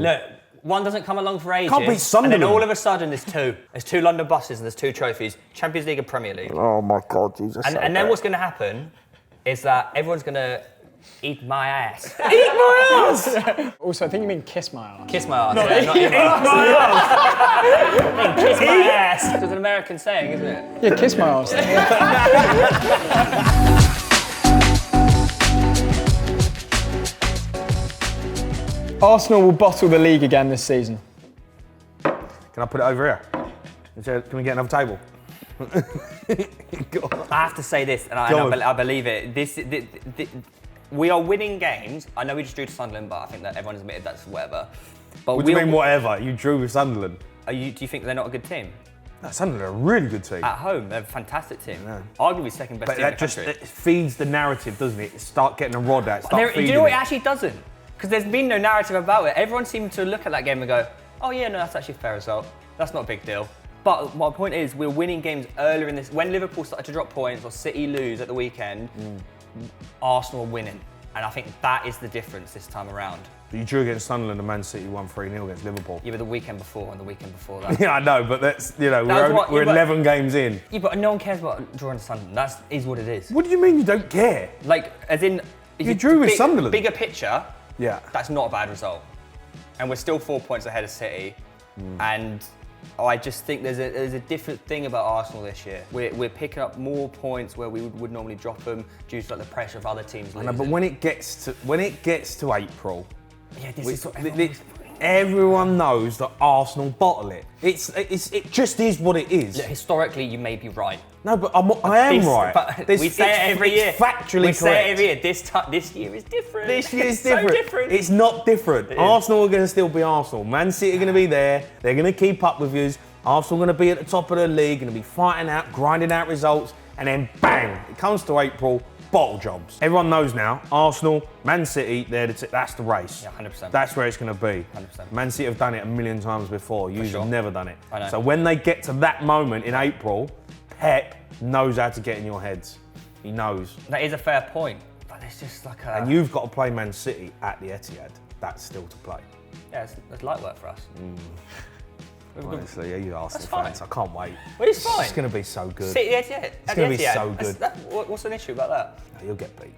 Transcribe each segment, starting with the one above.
Look, one doesn't come along for ages. Can't beat Sunderland. And then all of a sudden there's two. There's two London buses and there's two trophies. Champions League and Premier League. Oh my God, Jesus. And then what's going to happen is that everyone's going to eat my ass. Eat my ass! Also, I think you mean kiss my ass. Kiss my ass. Not eat my ass. Kiss my ass. It's an American saying, isn't it? Yeah, kiss my ass. Arsenal will bottle the league again this season. Can I put it over here? Can we get another table? I have to say this, and I believe it. We are winning games. I know we just drew to Sunderland, but I think that everyone's admitted that's whatever. But What do you mean whatever? You drew with Sunderland. Do you think they're not a good team? No, Sunderland are a really good team. At home, they're a fantastic team. Yeah. Arguably second best But team in that the just country. it feeds the narrative, doesn't it? Start getting a rod out. Do you know what? It actually doesn't. Because there's been no narrative about it. Everyone seemed to look at that game and go, oh yeah, no, that's actually a fair result. That's not a big deal. But my point is, we're winning games earlier in this. When Liverpool started to drop points or City lose at the weekend, Arsenal are winning. And I think that is the difference this time around. You drew against Sunderland and Man City won 3-0 against Liverpool. Yeah, but the weekend before and the weekend before that. Yeah, I know, but that's, we're 11 games in. Yeah, but no one cares about drawing Sunderland. That is what it is. What do you mean you don't care? Like, as in... You drew with Sunderland. Bigger picture, yeah, that's not a bad result. And we're still 4 points ahead of City. And I just think there's a different thing about Arsenal this year. We're picking up more points where we would normally drop them due to like the pressure of other teams losing. I know, but when it gets to April, yeah, this is what everyone knows that Arsenal bottle it. It just is what it is. Look, historically, you may be right. No, but I am right. But we say it every year. Factually we say it correct. every year. This year is different. This year is different. different. So different. It's not different. It Arsenal are going to still be Arsenal. Man City are going to be there. They're going to keep up with you. Arsenal are going to be at the top of the league, going to be fighting out, grinding out results, and then bang, it comes to April, bottle jobs. Everyone knows now, Arsenal, Man City, that's the race. Yeah, 100%. That's where it's going to be. 100%. Man City have done it a million times before. You've sure. never done it. I know. So when they get to that moment in April, Pep knows how to get in your heads. He knows. That is a fair point, but it's just like a... And you've got to play Man City at the Etihad. That's still to play. Yeah, it's light work for us. Honestly, you Arsenal fine. fans, I can't wait. Well, it's fine. It's going to be so good. City, yeah. It's going to be so good. What's an issue about that? No, you'll get beat.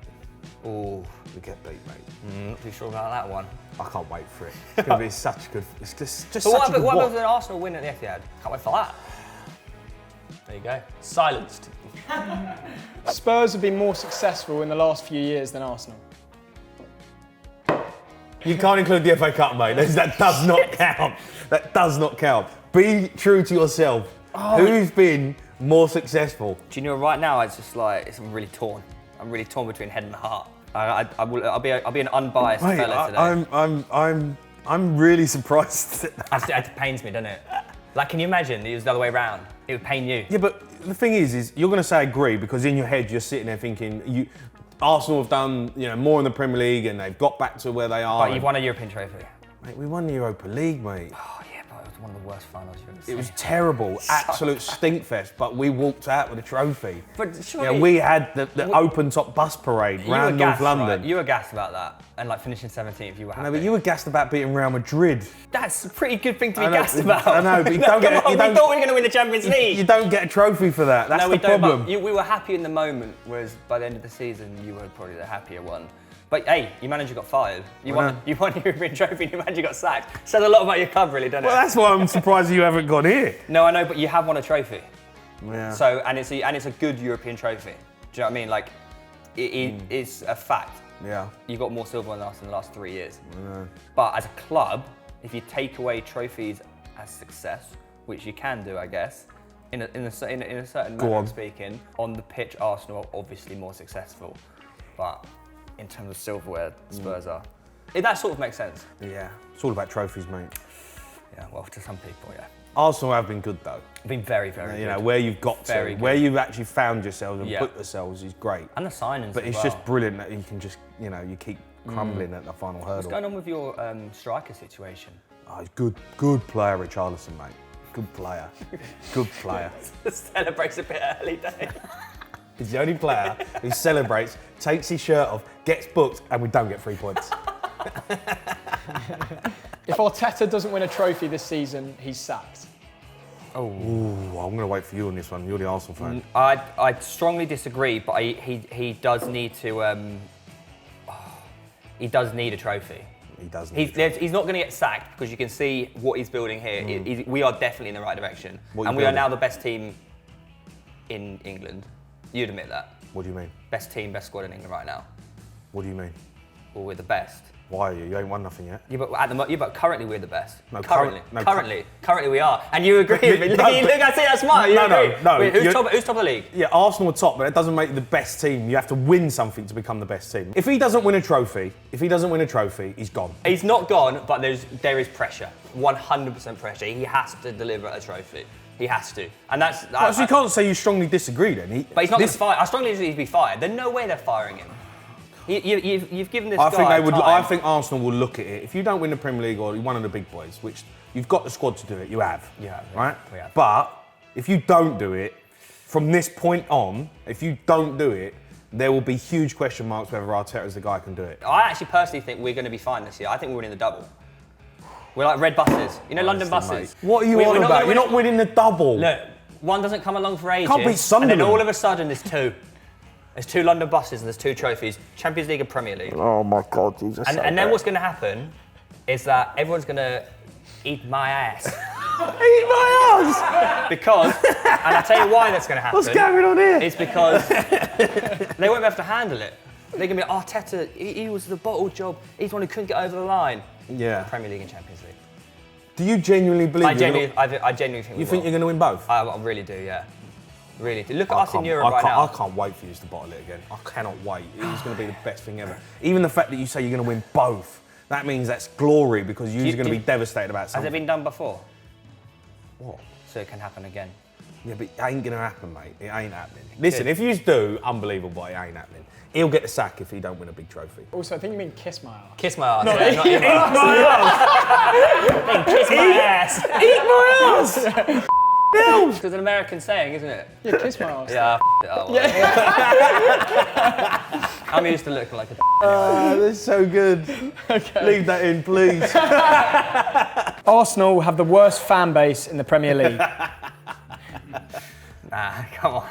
Oh, You'll get beat, mate. not too sure about that one. I can't wait for it. It's going to be such good. It's just But such a good what watch. happens when Arsenal win at the Etihad? Can't wait for that. There you go. Silenced. Spurs have been more successful in the last few years than Arsenal. You can't include the FA Cup, mate. That does not count. That does not count. Be true to yourself. Who's been more successful? Do you know right now? It's just like I'm really torn. I'm really torn between head and heart. I'll be an unbiased Mate, fella today. I'm really surprised. It pains me, doesn't it? Like, can you imagine it was the other way around? It would pain you. Yeah, but the thing is you're going to say agree because in your head you're sitting there thinking Arsenal have done more in the Premier League and they've got back to where they are. But you've won a European trophy. Mate, we won the Europa League, mate. Oh yeah, but it was one of the worst finals you've ever seen. It was terrible, absolute stinkfest, but we walked out with a trophy. But surely, we had the open top bus parade round North London. Right? You were gassed about that, and like finishing 17th, you were happy. No, but you were gassed about beating Real Madrid. That's a pretty good thing to be gassed about. I know, but you don't we thought we were going to win the Champions League. You don't get a trophy for that. That's the problem. We were happy in the moment, whereas by the end of the season, you were probably the happier one. But hey, your manager got fired. You won your European trophy and your manager got sacked. Says a lot about your club, really, doesn't it? Well, that's why I'm surprised you haven't gone here. No, I know, but you have won a trophy. Yeah. So, and it's a good European trophy. Do you know what I mean? Like, it's a fact. Yeah. You got more silver than us in the last 3 years. But as a club, if you take away trophies as success, which you can do, I guess, in a certain manner of speaking, on the pitch, Arsenal are obviously more successful. But in terms of silverware, Spurs are. That sort of makes sense. Yeah. It's all about trophies, mate. Yeah, well, to some people, yeah. Arsenal have been good, though. Been very, very good. You know, where you've got to, where you've actually found yourselves and put yourselves is great. And the signings But it's just brilliant that you can just, you keep crumbling at the final hurdle. What's going on with your striker situation? Oh, he's good player, Richarlison, mate. Good player. Good player. Celebrates a bit early, doesn't it? He's the only player who celebrates, takes his shirt off, gets booked, and we don't get 3 points. If Arteta doesn't win a trophy this season, he's sacked. Ooh, I'm going to wait for you on this one. You're the Arsenal fan. I strongly disagree, but he does need to. He does need a trophy. He does. He's not going to get sacked because you can see what he's building here. We are definitely in the right direction, and we are now the best team in England. You'd admit that. What do you mean? Best team, best squad in England right now. What do you mean? Well, we're the best. Why are you? You ain't won nothing yet. Yeah, but currently we're the best. No, currently we are. And you agree with me. Look, No, I see that smile. No. Wait, who's top of the league? Yeah, Arsenal are top, but it doesn't make you the best team. You have to win something to become the best team. If he doesn't win a trophy, he's gone. He's not gone, but there is pressure. 100% pressure. He has to deliver a trophy. He has to. And that's... So you can't say you strongly disagree then. But he's not going to fire. I strongly disagree he'd be fired. There's no way they're firing him. You've given this guy time. I think Arsenal will look at it. If you don't win the Premier League or you're one of the big boys, which you've got the squad to do it, you have. Yeah. Right? We have. But if you don't do it, from this point on, if you don't do it, there will be huge question marks whether Arteta is the guy who can do it. I actually personally think we're going to be fine this year. I think we're winning the double. We're like red buses. You know, London buses. Mate. What are you on about? You're not winning the double. Look, one doesn't come along for ages. Can't beat Sunderland. And then all of a sudden there's two. There's two London buses and there's two trophies, Champions League and Premier League. Oh my God, Jesus. And then what's going to happen is that everyone's going to eat my ass. Eat my ass! Because, and I'll tell you why that's going to happen. What's going on here? It's because they won't be able to handle it. They're going to be like, Arteta, he was the bottle job. He's the one who couldn't get over the line. Yeah. Premier League and Champions League. Do you genuinely believe I genuinely think you think you're going to win both? I really do, yeah. Really do. Look at us in Europe right now. I can't wait for you to bottle it again. I cannot wait. It's going to be the best thing ever. Even the fact that you say you're going to win both, that means that's glory because you're going to be devastated about something. Has it been done before? What? So it can happen again. Yeah, but it ain't going to happen, mate. It ain't happening. Listen, if you do, unbelievable, but it ain't happening. He'll get the sack if he don't win a big trophy. Also, I think you mean kiss my ass. Kiss my ass. No, yeah, not eat my ass. Kiss my ass. Eat my ass! It's an American saying, isn't it? Yeah, kiss my ass. Yeah, I'm used to looking like a That's so good. Okay. Leave that in, please. Arsenal have the worst fan base in the Premier League. Nah, come on.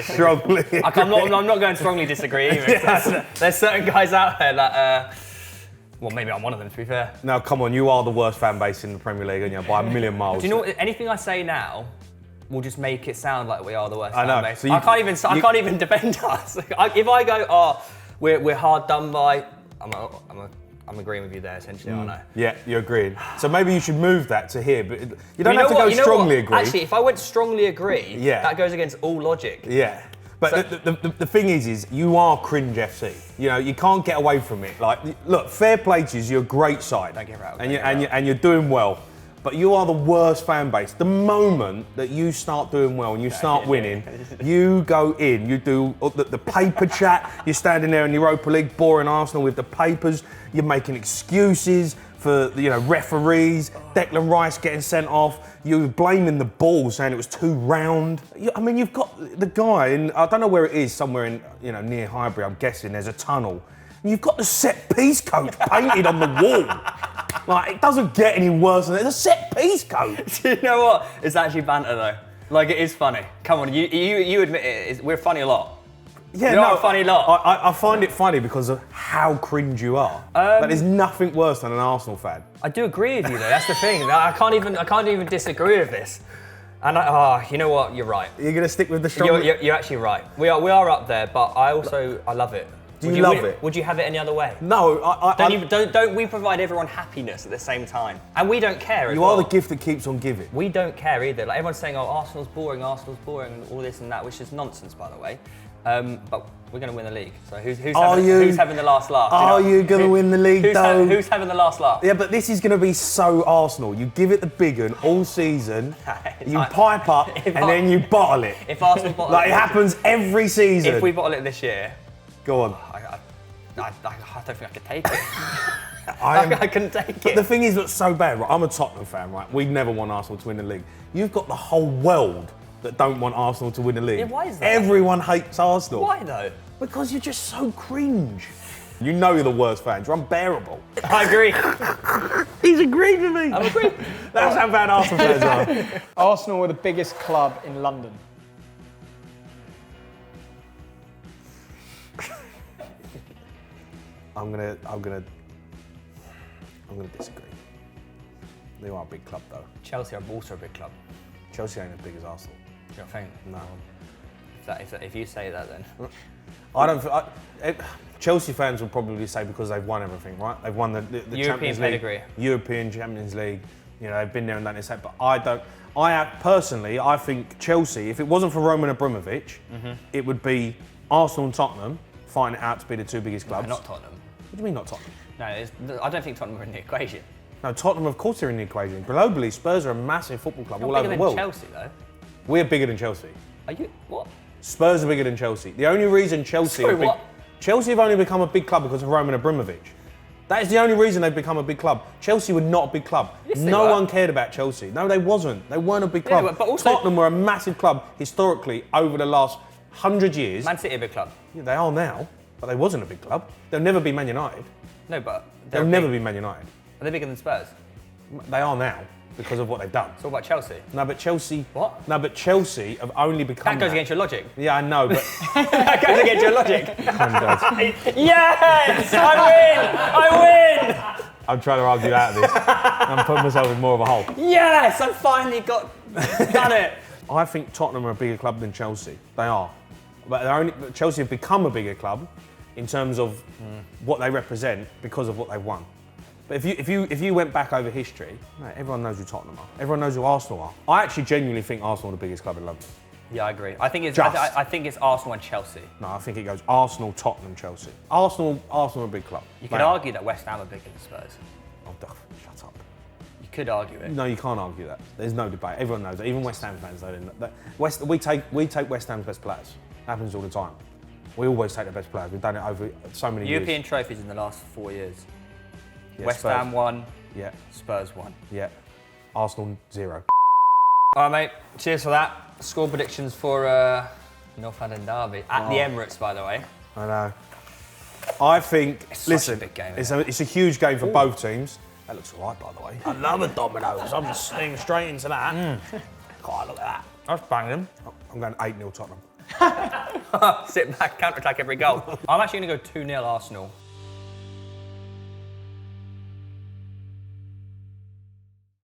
Strongly. I'm not going to strongly disagree either. There's certain guys out there that, well, maybe I'm one of them, to be fair. No, come on, you are the worst fan base in the Premier League, aren't you? By a million miles. Do you know what? Anything I say now will just make it sound like we are the worst I know. fan base. So I can't even defend us. If I go, oh, we're hard done by, I'm agreeing with you there, essentially, aren't I? Yeah, you're agreeing. So maybe you should move that to here, but you don't have to go strongly agree. Actually, if I went strongly agree, Yeah. that goes against all logic. Yeah. But the thing is you are cringe FC. You know, you can't get away from it. Like, look, fair play to you, you're a great side. Don't get out. And you're doing well. But you are the worst fan base. The moment that you start doing well and you start winning, you go in, you do the paper chat, you're standing there in Europa League boring Arsenal with the papers, you're making excuses for referees, Declan Rice getting sent off, you're blaming the ball, saying it was too round. I mean, you've got the guy, and I don't know where it is, somewhere in near Highbury, I'm guessing, there's a tunnel. And you've got the set piece coach painted on the wall. Like, it doesn't get any worse than that. It's a set piece coach. Do you know what? It's actually banter though. Like, it is funny. Come on, you admit it. We're funny a lot. Yeah, You're not a funny lot. I find it funny because of how cringe you are. But there's nothing worse than an Arsenal fan. I do agree with you though. That's the thing. I can't even disagree with this. And you know what? You're right. You're gonna stick with the strong. You're actually right. We are up there, but I love it. Do you love it? Would you have it any other way? No, don't we provide everyone happiness at the same time? And we don't care as You well. are the gift that keeps on giving. We don't care either. Like, everyone's saying, oh, Arsenal's boring, and all this and that, which is nonsense, by the way. But we're going to win the league. So who's having the last laugh? Are you going to win the league, though? Who's having the last laugh? Yeah, but this is going to be so Arsenal. You give it the big one all season, you pipe up, and then you bottle it. If Arsenal bottle it happens every season. If we bottle it this year, go on. I don't think I could take it. I couldn't take it. But the thing is, that's so bad, right? I'm a Tottenham fan, right? We've never won Arsenal to win the league. You've got the whole world that don't want Arsenal to win the league. Yeah, why is that? Everyone hates Arsenal. Why though? Because you're just so cringe. You know you're the worst fans. You're unbearable. I agree. He's agreed with me. I'm agreed. That's how bad Arsenal fans are. Arsenal were the biggest club in London. I'm gonna disagree. They are a big club though. Chelsea are also a big club. Chelsea ain't as big as Arsenal. Do you not think? No. If you say that, then. I don't. Chelsea fans will probably say because they've won everything, right? They've won the European Champions League, pedigree. European Champions League. You know, they've been there and done this. But I don't. Personally, I think Chelsea, if it wasn't for Roman Abramovich, it would be Arsenal and Tottenham fighting it out to be the two biggest clubs. No, not Tottenham. What do you mean not Tottenham? No, I don't think Tottenham are in the equation. No, Tottenham, of course, are in the equation. Globally, Spurs are a massive football club all over the Bigger world. than Chelsea, though. We're bigger than Chelsea. Are you? What? Spurs are bigger than Chelsea. The only reason Chelsea Sorry, what? Chelsea have only become a big club because of Roman Abramovich. That is the only reason they've become a big club. Chelsea were not a big club. Yes, they No were. one cared about Chelsea. No, they wasn't. They weren't a big club. they were, but also- Tottenham were a massive club historically over the last 100 years. Man City a big club. Yeah, they are now, but they wasn't a big club. They'll never be Man United. No, but They'll never be Man United. Are they bigger than Spurs? They are now because of what they've done. So what about Chelsea? No, but Chelsea. What? No, but Chelsea have only become. That goes against your logic. Yeah, I know, but. That goes against your logic. does. Yes! I win! I'm trying to argue out of this. I'm putting myself in more of a hole. Yes! I finally done it. I think Tottenham are a bigger club than Chelsea. They are. But Chelsea have become a bigger club in terms of what they represent because of what they've won. But if you went back over history, mate, everyone knows who Tottenham are. Everyone knows who Arsenal are. I actually genuinely think Arsenal are the biggest club in London. Yeah, I agree. I think it's Just. I think it's Arsenal and Chelsea. No, I think it goes Arsenal, Tottenham, Chelsea. Arsenal are a big club. You They could are. argue that West Ham are bigger than Spurs. Oh, shut up. You could argue it. No, you can't argue that. There's no debate. Everyone knows that. Even West Ham fans know that. We take West Ham's best players. Happens all the time. We always take the best players. We've done it over so many European years. trophies in the last 4 years. Yeah, West Spurs. Ham won, Yeah, Spurs won. yeah. Arsenal 0. All right, mate. Cheers for that. Score predictions for North London Derby at the Emirates, by the way. I know. I think. such Listen, a big game, it's a huge game for both teams. That looks alright, by the way. I love a Domino's. I'm just steaming straight into that. God, look at that. That's banging. I'm going 8-0 Tottenham. Sit back, counter-attack every goal. I'm actually going to go 2-0 Arsenal.